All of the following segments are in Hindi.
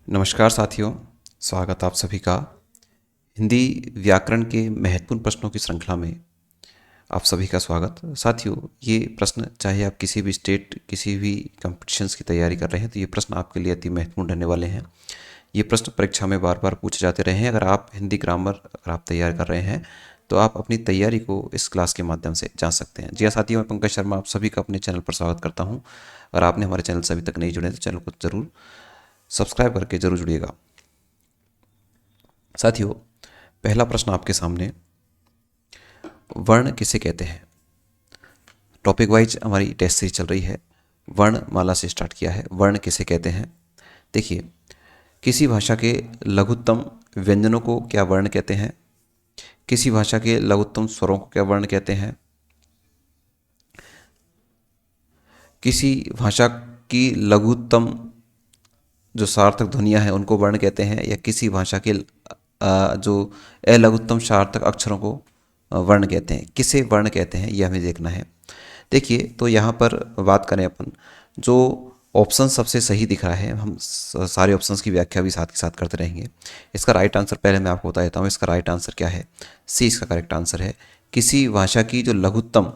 नमस्कार साथियों, स्वागत आप सभी का हिंदी व्याकरण के महत्वपूर्ण प्रश्नों की श्रृंखला में आप सभी का स्वागत। साथियों, ये प्रश्न चाहे आप किसी भी स्टेट किसी भी कॉम्पिटिशन्स की तैयारी कर रहे हैं तो ये प्रश्न आपके लिए अति महत्वपूर्ण रहने वाले हैं। ये प्रश्न परीक्षा में बार बार पूछे जाते रहे हैं। अगर आप हिंदी ग्रामर अगर आप तैयार कर रहे हैं तो आप अपनी तैयारी को इस क्लास के माध्यम से जान सकते हैं। जी हाँ साथियों, मैं पंकज शर्मा आप सभी का अपने चैनल पर स्वागत करता हूँ। अगर आपने हमारे चैनल से अभी तक नहीं जुड़े तो चैनल को ज़रूर सब्सक्राइब करके ज़रूर जुड़िएगा। साथियों, पहला प्रश्न आपके सामने, वर्ण किसे कहते हैं। टॉपिक वाइज हमारी टेस्ट सीरीज चल रही है, वर्णमाला से स्टार्ट किया है। वर्ण किसे कहते हैं। देखिए, किसी भाषा के लघुत्तम व्यंजनों को क्या वर्ण कहते हैं, किसी भाषा के लघुत्तम स्वरों को क्या वर्ण कहते हैं, किसी भाषा की लघुत्तम जो सार्थक ध्वनियाँ हैं उनको वर्ण कहते हैं, या किसी भाषा के जो अलघुत्तम सार्थक अक्षरों को वर्ण कहते हैं। किसे वर्ण कहते हैं ये हमें देखना है। देखिए, तो यहाँ पर बात करें अपन, जो ऑप्शन सबसे सही दिख रहा है, हम सारे ऑप्शंस की व्याख्या भी साथ के साथ करते रहेंगे। इसका राइट आंसर पहले मैं आपको बता देता हूँ। इसका राइट आंसर क्या है, सी इसका करेक्ट आंसर है। किसी भाषा की जो लघुत्तम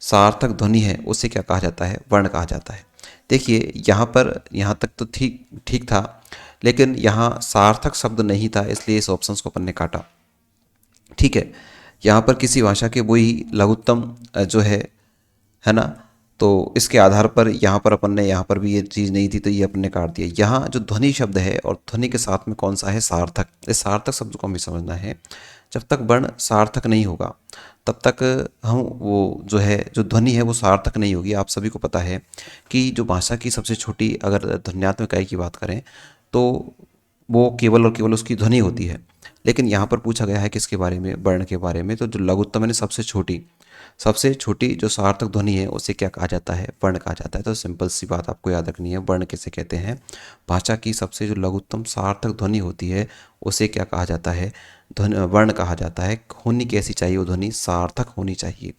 सार्थक ध्वनि है उसे क्या कहा जाता है, वर्ण कहा जाता है। देखिए, यहाँ तक तो ठीक ठीक था, लेकिन यहाँ सार्थक शब्द नहीं था, इसलिए इस ऑप्शंस को अपन ने काटा। ठीक है, यहाँ पर किसी भाषा के वही लघुत्तम जो है ना, तो इसके आधार पर यहाँ पर अपन ने, यहाँ पर भी ये चीज़ नहीं थी तो ये अपन ने काट दिया। यहाँ जो ध्वनि शब्द है और ध्वनि के साथ में कौन सा है, सार्थक। इस सार्थक शब्द को हमें समझना है। जब तक वर्ण सार्थक नहीं होगा तब तक हम वो जो है जो ध्वनि है वो सार्थक नहीं होगी। आप सभी को पता है कि जो भाषा की सबसे छोटी अगर ध्वन्यात्मक इकाई की बात करें तो वो केवल और केवल उसकी ध्वनि होती है। लेकिन यहाँ पर पूछा गया है किसके बारे में, वर्ण के बारे में। तो जो लघुत्तम यानी सबसे छोटी जो सार्थक ध्वनि है उसे क्या कहा जाता है, वर्ण कहा जाता है। तो सिंपल सी बात आपको याद रखनी है, वर्ण किसे कहते हैं। भाषा की सबसे जो लघुत्तम सार्थक ध्वनि होती है उसे क्या कहा जाता है, वर्ण कहा जाता है। होनी कैसी चाहिए वो ध्वनि, सार्थक होनी चाहिए।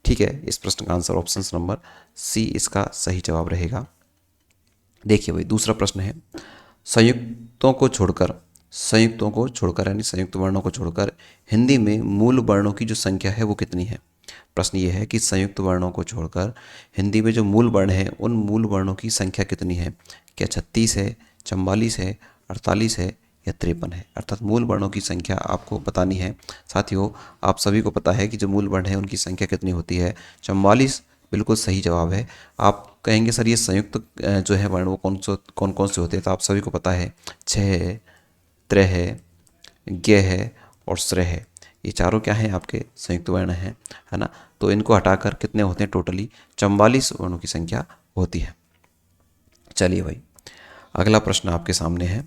ठीक है, इस प्रश्न का आंसर ऑप्शन नंबर सी इसका सही जवाब रहेगा। देखिए भाई, दूसरा प्रश्न है, संयुक्तों को छोड़कर यानी संयुक्त वर्णों को छोड़कर हिंदी में मूल वर्णों की जो संख्या है वो कितनी है। प्रश्न ये है कि संयुक्त वर्णों को छोड़कर हिंदी में जो मूल वर्ण है उन मूल वर्णों की संख्या कितनी है। क्या 36 है, 44 है, 48 है या 53 है। अर्थात मूल वर्णों की संख्या आपको बतानी है। साथियों, आप सभी को पता है कि जो मूल वर्ण है उनकी संख्या कितनी होती है, 44 बिल्कुल सही जवाब है। आप कहेंगे सर ये संयुक्त जो है वर्ण वो कौन कौन से होते हैं, तो आप सभी को पता है, 6 है, त्रय है, ज्ञ है और श्रय है। ये चारों क्या हैं, आपके संयुक्त वर्ण हैं, है ना। तो इनको हटाकर कितने होते हैं, टोटली 44 वर्णों की संख्या होती है। चलिए भाई, अगला प्रश्न आपके सामने है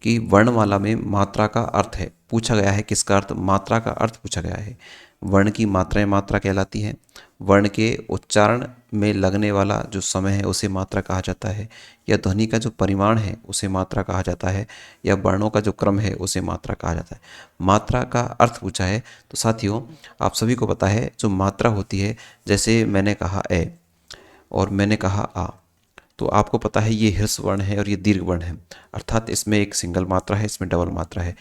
कि वर्णमाला में मात्रा का अर्थ है। पूछा गया है किसका अर्थ, मात्रा का अर्थ पूछा गया है। वर्ण की मात्राएं मात्रा कहलाती हैं। वर्ण के उच्चारण में लगने वाला जो समय है उसे मात्रा कहा जाता है, या ध्वनि का जो परिमाण है उसे मात्रा कहा जाता है, या वर्णों का जो क्रम है उसे मात्रा कहा जाता है। मात्रा का अर्थ पूछा है तो साथियों, आप सभी को पता है जो मात्रा होती है, जैसे मैंने कहा ए और मैंने कहा आ, तो आपको पता है ये ह्रस्व वर्ण है और ये दीर्घ वर्ण है। अर्थात इसमें एक सिंगल मात्रा है, इसमें डबल मात्रा है।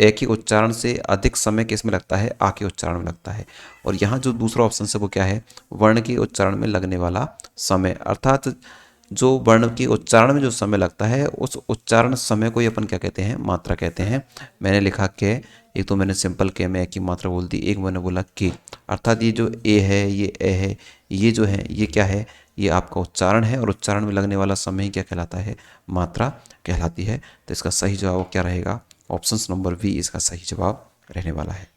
ए के उच्चारण से अधिक समय किसमें लगता है, आ के उच्चारण में लगता है। और यहाँ जो दूसरा ऑप्शन है वो क्या है, वर्ण के उच्चारण में लगने वाला समय। अर्थात जो वर्ण के उच्चारण में जो समय लगता है उस उच्चारण समय को ही अपन क्या कहते हैं, मात्रा कहते हैं। मैंने लिखा के, एक तो मैंने सिंपल के में एक की मात्रा बोल दी, एक मैंने बोला के। अर्थात ये जो ए है, ये ए है, ये जो है ये क्या है, ये आपका उच्चारण है, और उच्चारण में लगने वाला समय ही क्या कहलाता है, मात्रा कहलाती है। तो इसका सही जवाब क्या रहेगा, ऑप्शन नंबर बी इसका सही जवाब रहने वाला है।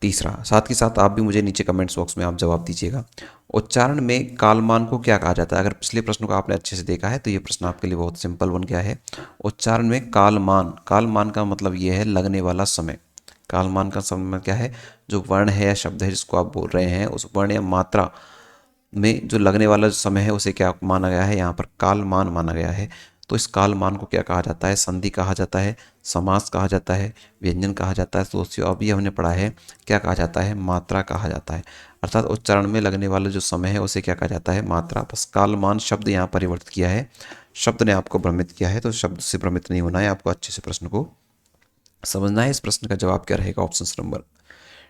तीसरा, साथ ही साथ आप भी मुझे नीचे कमेंट्स बॉक्स में आप जवाब दीजिएगा। उच्चारण में कालमान को क्या कहा जाता है। अगर पिछले प्रश्न को आपने अच्छे से देखा है तो ये प्रश्न आपके लिए बहुत सिंपल बन गया है। उच्चारण में कालमान, कालमान का मतलब ये है लगने वाला समय। कालमान का समय क्या है, जो वर्ण है या शब्द है जिसको आप बोल रहे हैं उस वर्ण या मात्रा में जो लगने वाला जो समय है उसे क्या माना गया है, यहाँ पर कालमान माना गया है। तो इस कालमान को क्या कहा जाता है, संधि कहा जाता है, समास कहा जाता है, व्यंजन कहा जाता है। तो दोस्तों अभी हमने पढ़ा है क्या कहा जाता है, मात्रा कहा जाता है। अर्थात उच्चारण में लगने वाला जो समय है उसे क्या कहा जाता है, मात्रा। बस कालमान शब्द यहाँ परिवर्तित किया है, शब्द ने आपको भ्रमित किया है, तो शब्द से भ्रमित नहीं होना है, आपको अच्छे से प्रश्न को समझना है। इस प्रश्न का जवाब क्या रहेगा, ऑप्शन नंबर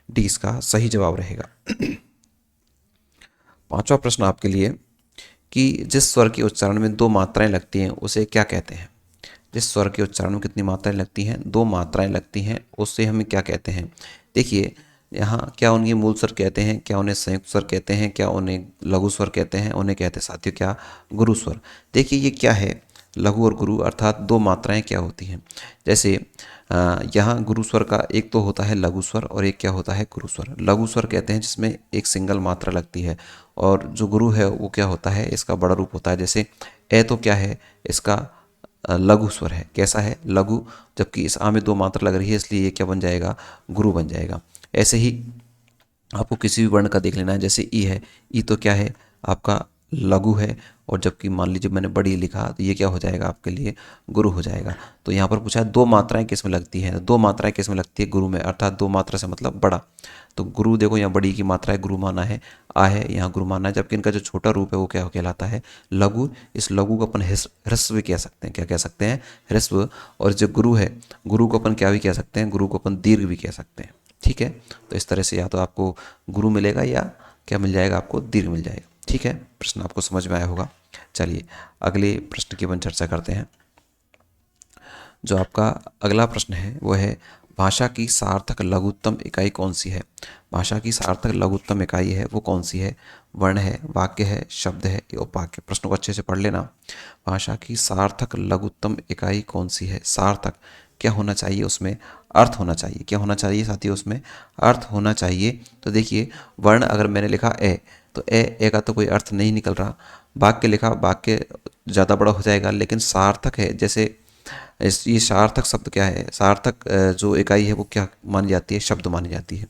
डी इसका सही जवाब रहेगा। पांचवा प्रश्न आपके लिए कि जिस स्वर के उच्चारण में दो मात्राएं लगती हैं उसे क्या कहते हैं। जिस स्वर के उच्चारण में कितनी मात्राएं लगती हैं, दो मात्राएं लगती हैं, उससे हमें क्या कहते हैं। देखिए यहाँ क्या उनके मूल स्वर कहते हैं, क्या उन्हें संयुक्त स्वर कहते हैं, क्या उन्हें लघु स्वर कहते हैं, उन्हें कहते हैं साथियों क्या, गुरु स्वर। देखिए ये क्या है, लघु और गुरु, अर्थात दो मात्राएं क्या होती हैं। जैसे यहाँ गुरु स्वर का एक तो होता है लघु स्वर और एक क्या होता है, गुरु स्वर। लघु स्वर कहते हैं जिसमें एक सिंगल मात्रा लगती है, और जो गुरु है वो क्या होता है, इसका बड़ा रूप होता है। जैसे ए तो क्या है, इसका लघु स्वर है, कैसा है, लघु, जबकि इस आ में दो मात्रा लग रही है, इसलिए ये क्या बन जाएगा, गुरु बन जाएगा। ऐसे ही आपको किसी भी वर्ण का देख लेना है, जैसे ई है, ई तो क्या है आपका लघु है, और जबकि मान लीजिए मैंने बड़ी लिखा तो ये क्या हो जाएगा आपके लिए, गुरु हो जाएगा। तो यहाँ पर पूछा है दो मात्राएं किस में लगती हैं, दो मात्राएं किस में लगती है, गुरु में, अर्थात दो मात्रा से मतलब बड़ा। तो गुरु देखो यहाँ बड़ी की मात्रा है, गुरु माना है, आ है, यहाँ गुरु माना है, जबकि इनका जो छोटा रूप है वो क्या कहलाता है, लघु। इस लघु को अपन ह्रस्व भी कह सकते हैं, क्या कह सकते हैं, ह्रस्व। और जो गुरु है, गुरु को अपन क्या भी कह सकते हैं, गुरु को अपन दीर्घ भी कह सकते हैं। ठीक है, तो इस तरह से या तो आपको गुरु मिलेगा या क्या मिल जाएगा, आपको दीर्घ मिल जाएगा। ठीक है, प्रश्न आपको समझ में आया होगा। चलिए अगले प्रश्न की अपन चर्चा करते हैं। जो आपका अगला प्रश्न है वो है, भाषा की सार्थक लघुत्तम इकाई कौन सी है। भाषा की सार्थक लघुत्तम इकाई है वो कौन सी है, वर्ण है, वाक्य है, शब्द है या उपवाक्य। प्रश्न को अच्छे से पढ़ लेना। भाषा की सार्थक लघुत्तम इकाई कौन सी है, सार्थक क्या होना चाहिए, उसमें अर्थ होना चाहिए। क्या होना चाहिए साथियों, उसमें अर्थ होना चाहिए। तो देखिए वर्ण अगर मैंने लिखा ए, तो ए का तो कोई अर्थ नहीं निकल रहा। वाक्य लिखा, वाक्य ज़्यादा बड़ा हो जाएगा, लेकिन सार्थक है, जैसे ये सार्थक शब्द क्या है, सार्थक जो इकाई है वो क्या मानी जाती है, शब्द मानी जाती है।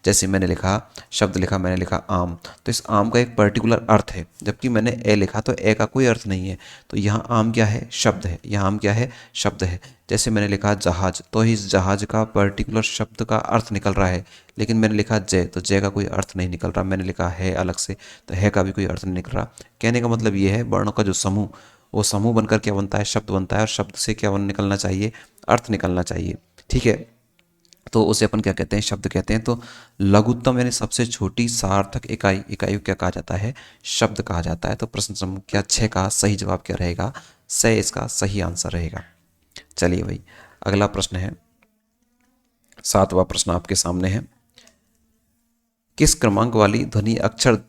जैसे मैंने लिखा, शब्द लिखा, मैंने लिखा आम, तो इस आम का एक पर्टिकुलर अर्थ है, जबकि मैंने ए लिखा तो ए का कोई अर्थ नहीं है। तो यहाँ आम क्या है, शब्द है, यहाँ आम क्या है, शब्द है। जैसे मैंने लिखा जहाज, तो इस जहाज का पर्टिकुलर शब्द का अर्थ निकल रहा है, लेकिन मैंने लिखा जय, तो जय का कोई अर्थ नहीं निकल रहा। मैंने लिखा है अलग से, तो है का भी कोई अर्थ नहीं निकल रहा। कहने का मतलब ये है, वर्णों का जो समूह, वो समूह बनकर क्या बनता है, शब्द बनता है, और शब्द से क्या निकलना चाहिए, अर्थ निकलना चाहिए। ठीक है, तो उसे अपन क्या कहते हैं, शब्द कहते हैं। तो लघुत्तम यानी सबसे छोटी सार्थक इकाई, इकाई को क्या कहा जाता है, शब्द कहा जाता है। तो प्रश्न संख्या 6 का सही जवाब क्या रहेगा, से इसका सही आंसर रहेगा। चलिए भाई अगला प्रश्न है, 7वां प्रश्न आपके सामने है। किस क्रमांक वाली ध्वनि अक्षर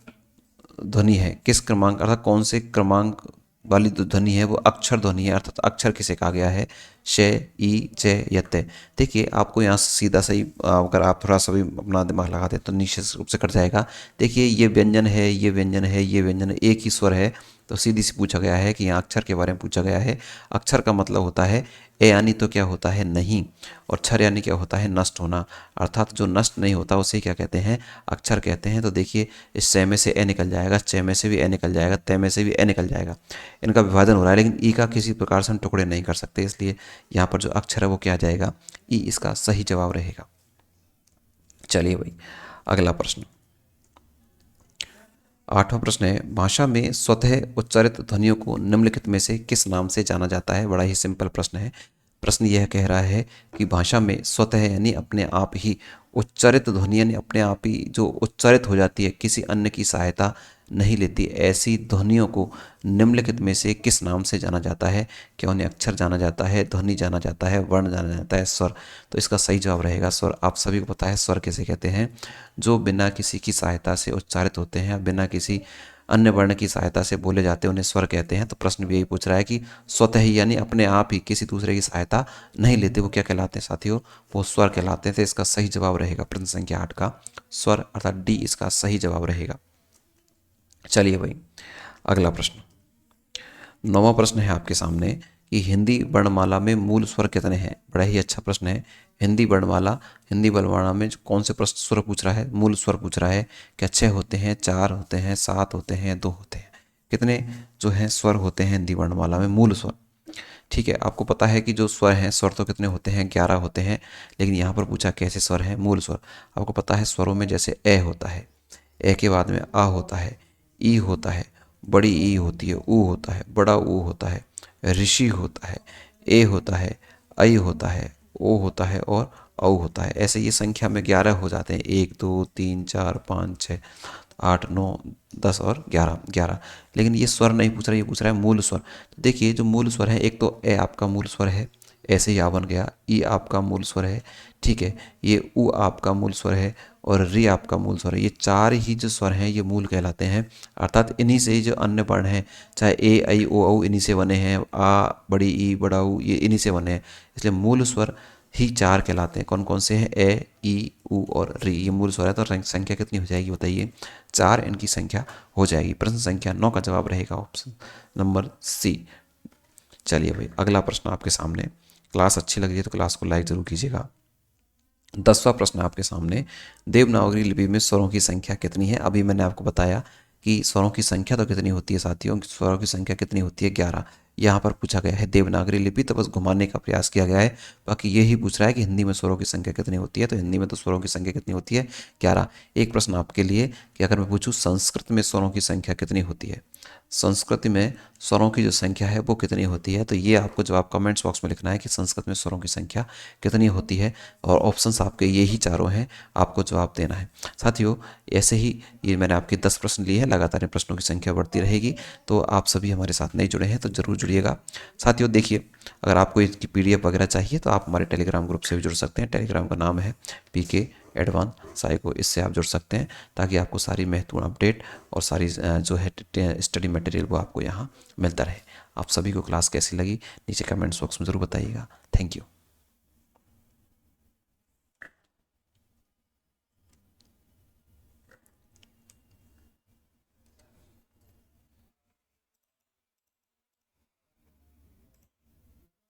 ध्वनि है, किस क्रमांक अर्थात कौन से क्रमांक वाली जो ध्वनि है वो अक्षर ध्वनि है, अर्थात अक्षर किसे कहा गया है, श, ई, ज या त। देखिए आपको यहाँ सीधा सही, अगर आप थोड़ा सा भी अपना दिमाग लगाते हैं तो निश्चित रूप से कट जाएगा। देखिए ये व्यंजन है, ये व्यंजन है, ये व्यंजन है, एक ही स्वर है, तो सीधी सी पूछा गया है कि यहाँ अक्षर के बारे में पूछा गया है। अक्षर का मतलब होता है ए यानी तो क्या होता है, नहीं, और क्षर यानी क्या होता है, नष्ट होना, अर्थात जो नष्ट नहीं होता उसे क्या कहते हैं, अक्षर कहते हैं। तो देखिए इस से में से ए निकल जाएगा, च में से भी ए निकल जाएगा, त में से भी ए निकल जाएगा, इनका विभाजन हो रहा है, लेकिन ई का किसी प्रकार से हम टुकड़े नहीं कर सकते, इसलिए यहाँ पर जो अक्षर है वो क्या आ जाएगा, ई इसका सही जवाब रहेगा। चलिए भाई अगला प्रश्न, 8वां प्रश्न है, भाषा में स्वतः उच्चारित ध्वनियों को निम्नलिखित में से किस नाम से जाना जाता है। बड़ा ही सिंपल प्रश्न है। प्रश्न यह कह रहा है कि भाषा में स्वतः यानी अपने आप ही उच्चारित ध्वनि यानी अपने आप ही जो उच्चारित हो जाती है, किसी अन्य की सहायता नहीं लेती, ऐसी ध्वनियों को निम्नलिखित में से किस नाम से जाना जाता है। क्या उन्हें अक्षर जाना जाता है, ध्वनि जाना जाता है, वर्ण जाना जाता है, स्वर। तो इसका सही जवाब रहेगा स्वर। आप सभी को पता है स्वर किसे कहते हैं, जो बिना किसी की सहायता से उच्चारित होते हैं, बिना किसी अन्य वर्ण की सहायता से बोले जाते हैं, उन्हें स्वर कहते हैं। तो प्रश्न भी यही पूछ रहा है कि स्वतः ही यानी अपने आप ही, किसी दूसरे की सहायता नहीं लेते, वो क्या कहलाते हैं साथियों, वो स्वर कहलाते हैं। तो इसका सही जवाब रहेगा प्रश्न संख्या 8 का स्वर, अर्थात डी इसका सही जवाब रहेगा। चलिए भाई अगला प्रश्न, 9वां प्रश्न है आपके सामने कि हिंदी वर्णमाला में मूल स्वर कितने हैं। बड़ा ही अच्छा प्रश्न है। हिंदी वर्णमाला में कौन से प्रश्न स्वर पूछ रहा है, मूल स्वर पूछ रहा है। क्या 6 होते हैं, 4 होते हैं, 7 होते हैं, 2 होते हैं, कितने जो हैं स्वर होते हैं हिंदी वर्णमाला में, मूल स्वर। ठीक है, आपको पता है कि जो स्वर हैं, स्वर तो कितने होते हैं, 11 होते हैं, लेकिन यहाँ पर पूछा कैसे स्वर हैं, मूल स्वर। आपको पता है स्वरों में जैसे ए होता है, ए के बाद में आ होता है, ई होता है, बड़ी ई होती है, ऊ होता है, बड़ा ऊ होता है, ऋषि होता है, ए होता है, ऐ होता है, ओ होता है और औ होता है। ऐसे ये संख्या में 11 हो जाते हैं, 1 2 3 4 5 6 8 9 10 और 11 11। लेकिन ये स्वर नहीं पूछ रहा, ये पूछ रहा है मूल स्वर। तो देखिए जो मूल स्वर है, एक तो ए आपका मूल स्वर है, ऐसे ही आ बन गया, ई आपका मूल स्वर है, ठीक है, ये ऊ आपका मूल स्वर है और री आपका मूल स्वर है। ये चार ही जो स्वर हैं ये मूल कहलाते हैं, अर्थात इन्हीं से ही जो अन्य वर्ण हैं, चाहे ए ऐ ओ औ इन्हीं से बने हैं, आ बड़ी ई बड़ा ऊ ये इन्हीं से बने हैं। इसलिए मूल स्वर ही चार कहलाते हैं। कौन कौन से हैं? ए ई ऊ और री, ये मूल स्वर है। तो संख्या कितनी हो जाएगी बताइए? 4 इनकी संख्या हो जाएगी। प्रश्न संख्या 9 का जवाब रहेगा ऑप्शन नंबर सी। चलिए भाई अगला प्रश्न आपके सामने। क्लास अच्छी लग रही है तो क्लास को लाइक जरूर कीजिएगा। 10वां प्रश्न आपके सामने, देवनागरी लिपि में स्वरों की संख्या कितनी है? अभी मैंने आपको बताया कि स्वरों की संख्या तो कितनी होती है साथियों, स्वरों की संख्या कितनी होती है? 11। यहाँ पर पूछा गया है देवनागरी लिपि, तो बस घुमाने का प्रयास किया गया है। बाकी यही पूछ रहा है कि हिंदी में स्वरों की संख्या कितनी होती है, तो हिंदी में तो स्वरों की संख्या कितनी होती है? 11। एक प्रश्न आपके लिए कि अगर मैं पूछूं संस्कृत में स्वरों की संख्या कितनी होती है, संस्कृत में स्वरों की जो संख्या है वो कितनी होती है, तो ये आपको जवाब कमेंट्स बॉक्स में लिखना है कि संस्कृत में स्वरों की संख्या कितनी होती है। और ऑप्शंस आपके यही चारों हैं, आपको जवाब देना है साथियों। ऐसे ही ये मैंने आपके 10 प्रश्न लिए हैं, लगातार इन प्रश्नों की संख्या बढ़ती रहेगी। तो आप सभी हमारे साथ नहीं जुड़े हैं तो जरूर जुड़िएगा साथियों। देखिए अगर आपको इसकी PDF वगैरह चाहिए तो आप हमारे टेलीग्राम ग्रुप से भी जुड़ सकते हैं। टेलीग्राम का नाम है PK एडवांस साइको, इससे आप जुड़ सकते हैं ताकि आपको सारी महत्वपूर्ण अपडेट और सारी जो है स्टडी मटेरियल वो आपको यहाँ मिलता रहे। आप सभी को क्लास कैसी लगी नीचे कमेंट्स बॉक्स में ज़रूर बताइएगा। Thank you.